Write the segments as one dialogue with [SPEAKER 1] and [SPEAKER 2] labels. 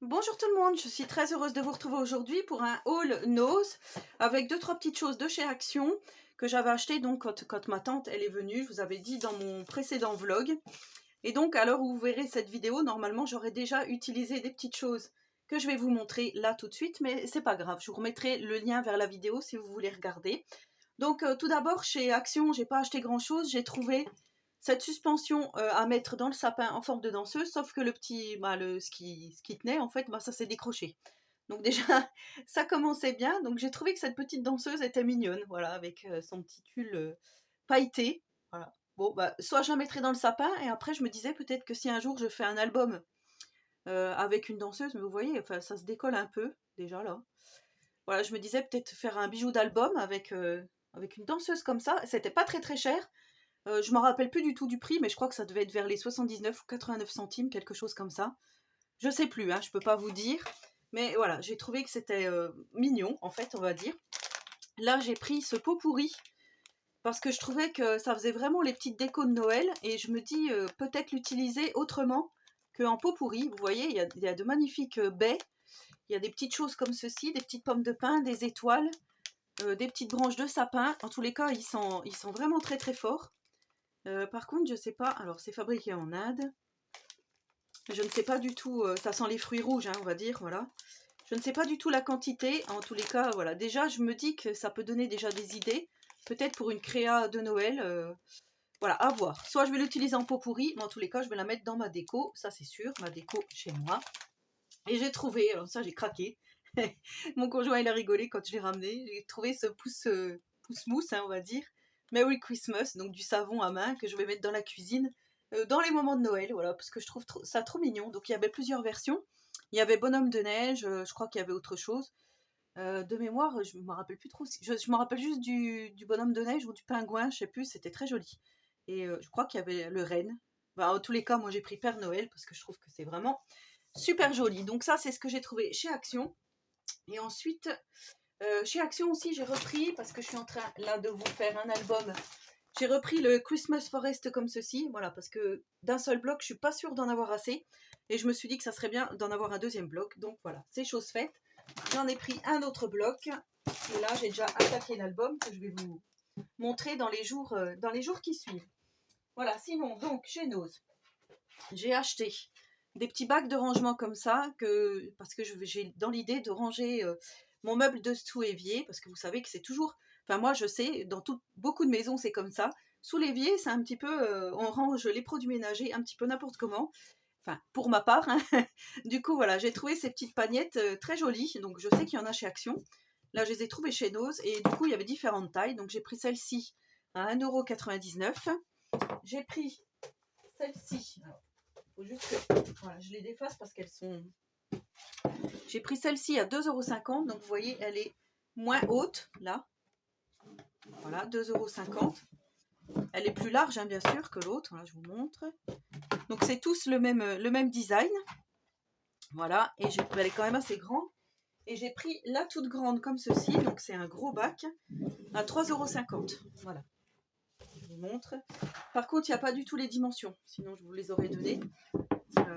[SPEAKER 1] Bonjour tout le monde, je suis très heureuse de vous retrouver aujourd'hui pour un haul nose avec deux trois petites choses de chez Action que j'avais acheté donc quand ma tante elle est venue, je vous avais dit dans mon précédent vlog. Et donc à l'heure où vous verrez cette vidéo, normalement j'aurais déjà utilisé des petites choses que je vais vous montrer là tout de suite, mais c'est pas grave, je vous remettrai le lien vers la vidéo si vous voulez regarder. Donc tout d'abord chez Action, j'ai pas acheté grand chose, j'ai trouvé cette suspension à mettre dans le sapin en forme de danseuse, sauf que le petit, ce qui tenait, en fait, ça s'est décroché. Donc déjà, ça commençait bien. Donc j'ai trouvé que cette petite danseuse était mignonne, voilà, avec son petit tulle pailleté. Voilà. Bon, soit je la mettrai dans le sapin, et après je me disais peut-être que si un jour je fais un album avec une danseuse, mais vous voyez, enfin, ça se décolle un peu, déjà là. Voilà, je me disais peut-être faire un bijou d'album avec une danseuse comme ça. C'était pas très très cher. Je m'en rappelle plus du tout du prix, mais je crois que ça devait être vers les 79 ou 89 centimes, quelque chose comme ça. Je sais plus, hein, je peux pas vous dire. Mais voilà, j'ai trouvé que c'était mignon, en fait, on va dire. Là, j'ai pris ce pot pourri parce que je trouvais que ça faisait vraiment les petites décos de Noël. Et je me dis peut-être l'utiliser autrement qu'en pot pourri. Vous voyez, il y a de magnifiques baies. Il y a des petites choses comme ceci, des petites pommes de pin, des étoiles, des petites branches de sapin. En tous les cas, ils sont vraiment très très forts. Par contre, je sais pas, alors c'est fabriqué en Inde. Je ne sais pas du tout, ça sent les fruits rouges, hein, on va dire, voilà. Je ne sais pas du tout la quantité, en tous les cas, voilà. Déjà, je me dis que ça peut donner déjà des idées, peut-être pour une créa de Noël, voilà, à voir. Soit je vais l'utiliser en pot pourri, mais en tous les cas, je vais la mettre dans ma déco, ça c'est sûr, ma déco chez moi. Et j'ai trouvé, alors ça j'ai craqué, mon conjoint il a rigolé quand je l'ai ramené, j'ai trouvé ce pousse-mousse, hein, on va dire, Merry Christmas, donc du savon à main que je vais mettre dans la cuisine dans les moments de Noël, voilà, parce que je trouve ça trop mignon. Donc il y avait plusieurs versions, il y avait bonhomme de neige, je crois qu'il y avait autre chose. De mémoire, je me rappelle plus trop, je me rappelle juste du bonhomme de neige ou du pingouin, je sais plus, c'était très joli. Et je crois qu'il y avait le renne. En tous les cas, moi j'ai pris Père Noël parce que je trouve que c'est vraiment super joli. Donc ça, c'est ce que j'ai trouvé chez Action. Et ensuite, chez Action aussi, j'ai repris, parce que je suis en train là de vous faire un album, j'ai repris le Christmas Forest comme ceci, voilà, parce que d'un seul bloc, je suis pas sûre d'en avoir assez. Et je me suis dit que ça serait bien d'en avoir un deuxième bloc. Donc voilà, c'est chose faite. J'en ai pris un autre bloc. Et là, j'ai déjà attaqué l'album que je vais vous montrer dans les jours qui suivent. Voilà, sinon, donc, chez Nose, j'ai acheté des petits bacs de rangement comme ça, parce que j'ai dans l'idée de ranger mon meuble de sous évier, parce que vous savez que c'est toujours, enfin moi je sais, dans beaucoup de maisons c'est comme ça, sous l'évier c'est un petit peu, on range les produits ménagers un petit peu n'importe comment, enfin pour ma part, hein. Du coup voilà, j'ai trouvé ces petites pagnettes très jolies, donc je sais qu'il y en a chez Action, là je les ai trouvées chez Nose, et du coup il y avait différentes tailles, donc j'ai pris celle-ci à 1,99 €, j'ai pris celle-ci, faut juste que voilà, je les défasse parce qu'elles sont. J'ai pris celle-ci à 2,50 €. Donc vous voyez, elle est moins haute là. Voilà, 2,50 €. Elle est plus large, hein, bien sûr, que l'autre. Voilà, je vous montre. Donc c'est tous le même design. Voilà, et elle est quand même assez grande. Et j'ai pris la toute grande comme ceci. Donc c'est un gros bac à 3,50 €. Voilà, je vous montre. Par contre, il n'y a pas du tout les dimensions. Sinon, je vous les aurais données.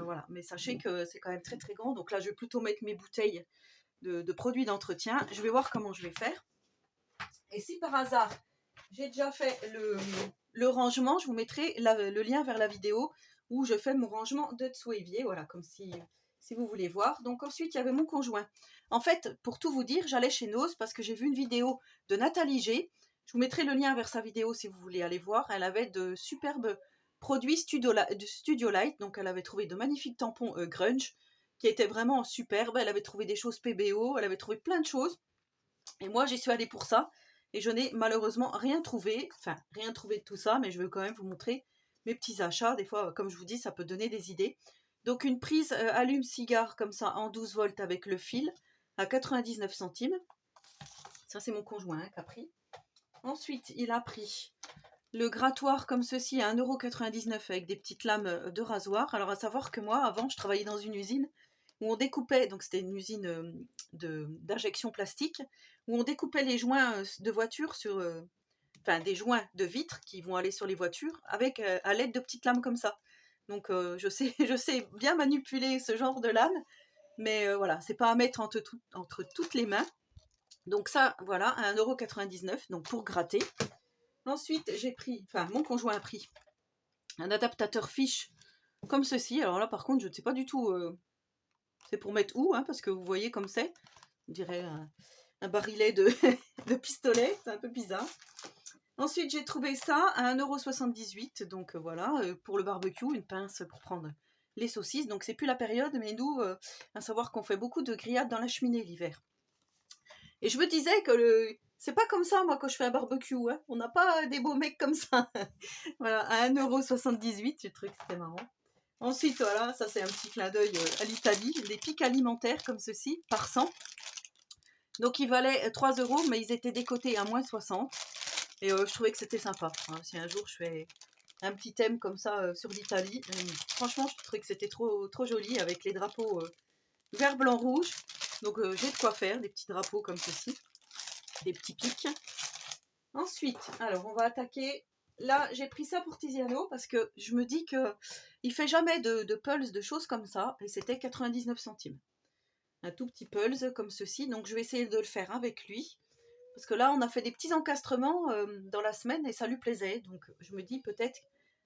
[SPEAKER 1] Voilà, mais sachez que c'est quand même très très grand. Donc là, je vais plutôt mettre mes bouteilles de produits d'entretien. Je vais voir comment je vais faire. Et si par hasard, j'ai déjà fait le rangement, je vous mettrai le lien vers la vidéo où je fais mon rangement de dessous évier. Voilà, comme si vous voulez voir. Donc ensuite, il y avait mon conjoint. En fait, pour tout vous dire, j'allais chez Nose parce que j'ai vu une vidéo de Nathalie G. Je vous mettrai le lien vers sa vidéo si vous voulez aller voir. Elle avait de superbes produits Studio Light. Donc elle avait trouvé de magnifiques tampons grunge qui étaient vraiment superbes. Elle avait trouvé des choses PBO. Elle avait trouvé plein de choses. Et moi, j'y suis allée pour ça. Et je n'ai malheureusement rien trouvé. Enfin, rien trouvé de tout ça. Mais je veux quand même vous montrer mes petits achats. Des fois, comme je vous dis, ça peut donner des idées. Donc une prise allume-cigare comme ça en 12 volts avec le fil à 99 centimes. Ça, c'est mon conjoint qui a pris. Ensuite, il a pris le grattoir comme ceci à 1,99 € avec des petites lames de rasoir. Alors à savoir que moi, avant, je travaillais dans une usine où on découpait, donc c'était une usine d'injection plastique, où on découpait les joints de voitures sur, enfin des joints de vitres qui vont aller sur les voitures avec à l'aide de petites lames comme ça. Donc je sais bien manipuler ce genre de lames. Mais voilà, c'est pas à mettre entre toutes les mains. Donc ça, voilà, à 1,99 €, donc pour gratter. Ensuite, j'ai pris, enfin mon conjoint a pris un adaptateur fiche comme ceci. Alors là, par contre, je ne sais pas du tout, c'est pour mettre où, hein, parce que vous voyez comme c'est. On dirait un barillet de, de pistolet, c'est un peu bizarre. Ensuite, j'ai trouvé ça à 1,78 €, donc voilà, pour le barbecue, une pince pour prendre les saucisses. Donc c'est plus la période, mais nous, à savoir qu'on fait beaucoup de grillades dans la cheminée l'hiver. Et je me disais que c'est pas comme ça, moi, quand je fais un barbecue, hein. On n'a pas des beaux mecs comme ça. Voilà, à 1,78 €, j'ai trouvé que c'était marrant. Ensuite, voilà, ça c'est un petit clin d'œil à l'Italie, des pics alimentaires comme ceci, par 100. Donc ils valaient 3 €, mais ils étaient décotés à moins 60. Et je trouvais que c'était sympa. Hein. Si un jour je fais un petit thème comme ça sur l'Italie, franchement, je trouvais que c'était trop, trop joli avec les drapeaux vert, blanc, rouge. Donc j'ai de quoi faire, des petits drapeaux comme ceci, des petits pics. Ensuite, alors on va attaquer. Là, j'ai pris ça pour Tiziano parce que je me dis que il fait jamais de pulse, de choses comme ça, et c'était 99 centimes. Un tout petit pulse comme ceci, donc je vais essayer de le faire avec lui. Parce que là, on a fait des petits encastrements dans la semaine et ça lui plaisait. Donc je me dis peut-être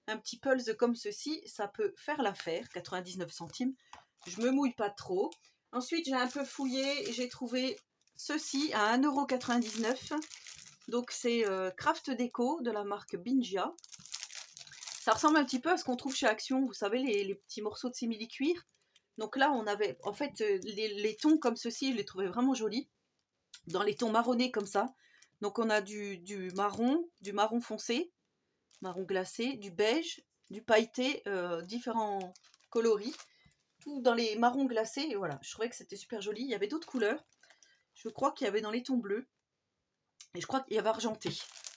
[SPEAKER 1] un petit pulse comme ceci, ça peut faire l'affaire. 99 centimes, je me mouille pas trop. Ensuite, j'ai un peu fouillé et j'ai trouvé ceci à 1,99 €. Donc c'est Craft Déco de la marque Bingia. Ça ressemble un petit peu à ce qu'on trouve chez Action, vous savez, les petits morceaux de simili-cuir. Donc là, on avait, en fait, les tons comme ceci, je les trouvais vraiment jolis. Dans les tons marronnés comme ça. Donc on a du marron foncé, marron glacé, du beige, du pailleté, différents coloris. Tout dans les marrons glacés, et voilà, je trouvais que c'était super joli. Il y avait d'autres couleurs. Je crois qu'il y avait dans les tons bleus. Et je crois qu'il y avait argenté.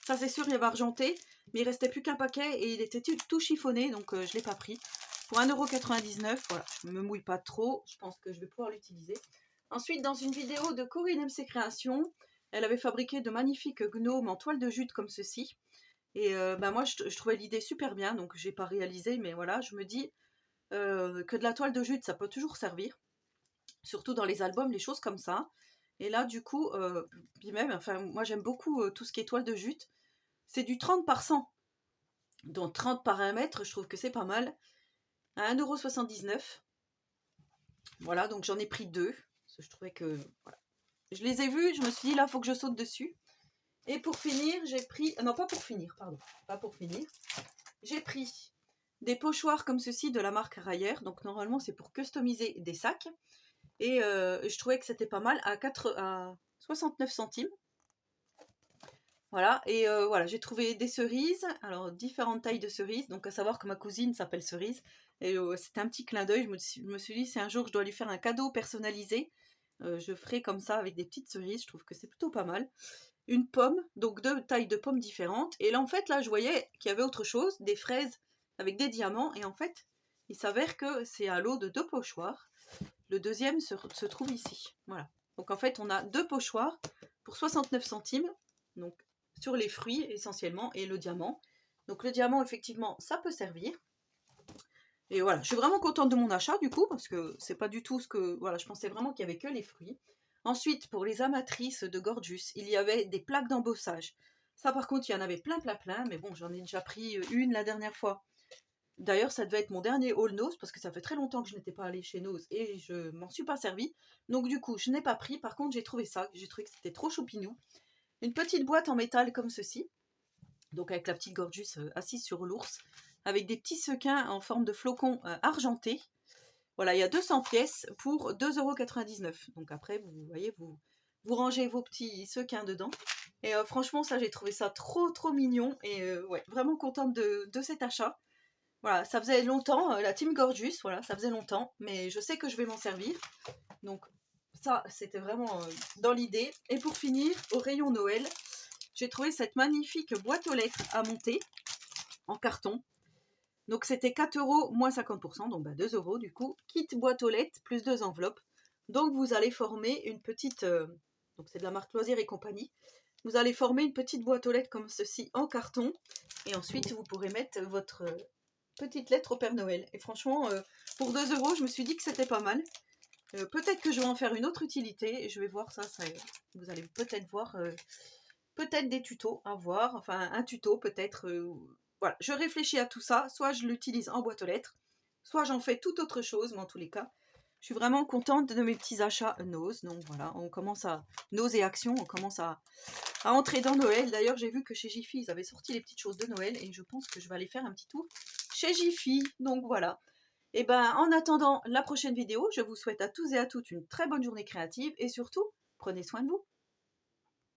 [SPEAKER 1] Ça c'est sûr, il y avait argenté, mais il restait plus qu'un paquet et il était tout chiffonné, donc je ne l'ai pas pris. Pour 1,99 €, voilà, je ne me mouille pas trop, je pense que je vais pouvoir l'utiliser. Ensuite, dans une vidéo de Corinne MC Créations, elle avait fabriqué de magnifiques gnomes en toile de jute comme ceci. Et moi, je trouvais l'idée super bien, donc j'ai pas réalisé, mais voilà, je me dis que de la toile de jute, ça peut toujours servir, surtout dans les albums, les choses comme ça. Et là, du coup, puis même, enfin, moi j'aime beaucoup tout ce qui est toile de jute. C'est du 30 par 100, donc 30 par 1 mètre, je trouve que c'est pas mal. À 1,79 €. Voilà, donc j'en ai pris deux, parce que je trouvais que, voilà. Je les ai vus, je me suis dit, là, il faut que je saute dessus. Et pour finir, j'ai pris, non, pas pour finir, pardon, pas pour finir. J'ai pris des pochoirs comme ceci de la marque Rayer, donc normalement c'est pour customiser des sacs. Et je trouvais que c'était pas mal à 69 centimes. Voilà, et voilà, j'ai trouvé des cerises, alors différentes tailles de cerises, donc à savoir que ma cousine s'appelle Cerise, et c'était un petit clin d'œil, je me suis dit, si un jour je dois lui faire un cadeau personnalisé, je ferai comme ça avec des petites cerises, je trouve que c'est plutôt pas mal. Une pomme, donc deux tailles de pommes différentes, et là en fait, là je voyais qu'il y avait autre chose, des fraises avec des diamants, et en fait, il s'avère que c'est un lot de 2 pochoirs, le deuxième se trouve ici, voilà. Donc en fait, on a 2 pochoirs pour 69 centimes, donc sur les fruits essentiellement, et le diamant. Donc le diamant, effectivement, ça peut servir. Et voilà, je suis vraiment contente de mon achat du coup, parce que c'est pas du tout ce que... Voilà, je pensais vraiment qu'il y avait que les fruits. Ensuite, pour les amatrices de Gorgeous, il y avait des plaques d'embossage. Ça par contre, il y en avait plein, plein, plein, mais bon, j'en ai déjà pris une la dernière fois. D'ailleurs, ça devait être mon dernier haul Nose, parce que ça fait très longtemps que je n'étais pas allée chez Nose, et je m'en suis pas servi. Donc du coup, je n'ai pas pris. Par contre, j'ai trouvé ça, j'ai trouvé que c'était trop choupinou. Une petite boîte en métal comme ceci, donc avec la petite Gorgeous assise sur l'ours, avec des petits sequins en forme de flocons argentés. Voilà, il y a 200 pièces pour 2,99 €. Donc après, vous voyez, vous rangez vos petits sequins dedans. Et franchement, ça, j'ai trouvé ça trop, trop mignon. Et ouais, vraiment contente de cet achat. Voilà, ça faisait longtemps, la Team Gorgeous, voilà, ça faisait longtemps. Mais je sais que je vais m'en servir. Donc ça, c'était vraiment dans l'idée. Et pour finir, au rayon Noël, j'ai trouvé cette magnifique boîte aux lettres à monter en carton. Donc c'était 4 € moins 50%, donc 2 € du coup. Kit boîte aux lettres plus 2 enveloppes. Donc vous allez former une petite, donc c'est de la marque Loisirs et compagnie. Vous allez former une petite boîte aux lettres comme ceci en carton. Et ensuite vous pourrez mettre votre petite lettre au Père Noël. Et franchement, pour 2 €, je me suis dit que c'était pas mal. Peut-être que je vais en faire une autre utilité. Et je vais voir ça, vous allez peut-être voir peut-être des tutos à voir. Enfin, un tuto peut-être. Voilà, je réfléchis à tout ça. Soit je l'utilise en boîte aux lettres, soit j'en fais toute autre chose. Mais en tous les cas, je suis vraiment contente de mes petits achats Nose. Donc voilà, on commence à... Nose et Action, on commence à entrer dans Noël. D'ailleurs, j'ai vu que chez Jiffy, ils avaient sorti les petites choses de Noël. Et je pense que je vais aller faire un petit tour chez Jiffy. Donc voilà. Et ben, en attendant la prochaine vidéo, je vous souhaite à tous et à toutes une très bonne journée créative. Et surtout, prenez soin de vous.